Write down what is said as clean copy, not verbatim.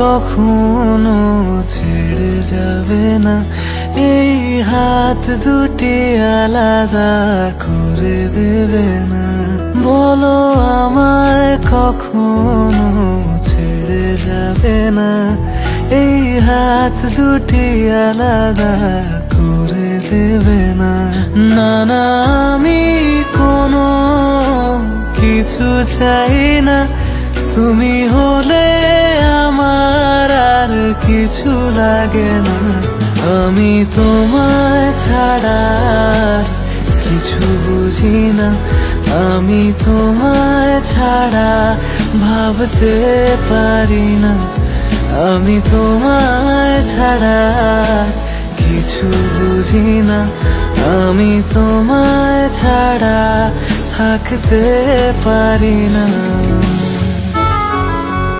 কখনো ছেড়ে যাবে না, এই হাত দুটি আলাদা করে দেবে না। বলো আমায় কখনো ছেড়ে যাবে না, এই হাত দুটি আলাদা করে দেবে না। না না, আমি কোনো কিছু চাই না, তুমি হলে আমার আর কিছু লাগে না। আমি তোমায় ছাড়া আর কিছু বুঝি না, আমি তোমায় ছাড়া ভাবতে পারি না। আমি তোমায় ছাড়া কিছু বুঝি না, আমি তোমায় ছাড়া থাকতে পারি না।